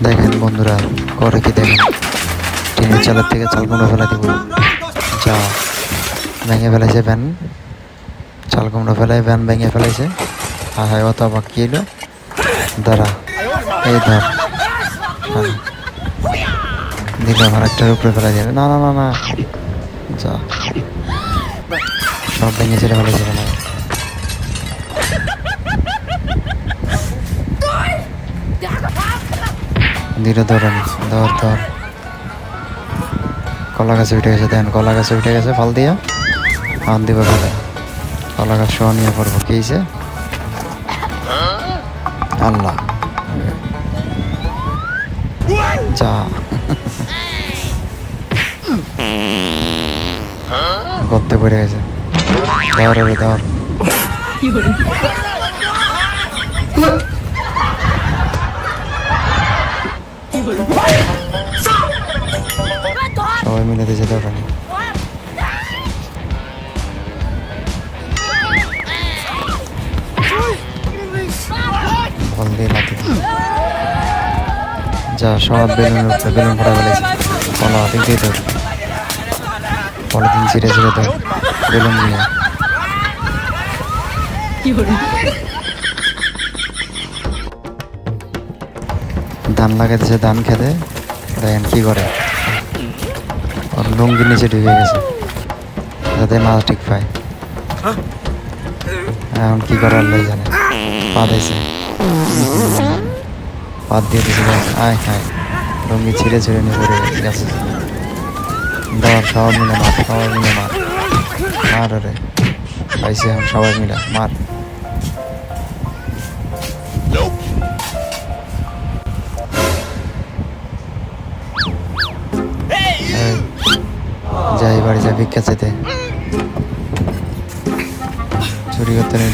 দেখেন বন্ধুরা করে কি দেখেন, টিনের চালের থেকে চাল কুমড়ো ফেলা দিব। যা ভেঙে ফেলাইছে ভ্যান, চাল কুমড়ো ফেলাই ভ্যান ভেঙে ফেলাইছে। হ্যাঁ হ্যাঁ, অত আবার কি এলো, দাঁড়া এই ধর দিল আমার একটার উপরে ফেলাই দিল। না না না না, যা সব ভেঙে ছেড়ে ফেলেছে না। ধীরে ধরেন, ধর ধর। কলা গাছে উঠে গেছে, দেন কলা গাছে উঠে গেছে ফল দিয়া আন দিব ফেলে। কলা গাছ শোয়া নিয়ে পড়বো কি হয়েছে আল্লাহ, যা করতে পড়ে গেছে। ধর রে ধর, সবাই মিলে দিয়েছে দোকান। ফল দিয়ে লাথি দিয়ে যা সব বেলুন উঠছে, বেলুন পড়া ফেলেছে। কলা দিক দিয়ে ধর, পলিথিন ছিঁড়ে ছিঁড়ে ধর বেলুন নিয়ে। ধান লাগাইতেছে, ধান খেতে দেখেন কি করে, ওর লুঙ্গির নিচে ঢুকে গেছে যাতে মাছ ঠিক পায়। এখন কি করে আল্লাহ জানে। পা দিয়েছে, পাত দিয়ে দিয়েছে, আয় খায় লুঙ্গি ছিঁড়ে ছিঁড়ে নিয়ে পড়ে গেছে। ধর সবাই মিলে মার, সবাই মিলে মার, মার রে পাইছে এখন সবাই মিলে মার। যাই বাড়ি যা ভিক্ষা চেতে, চুরি করতে নেই।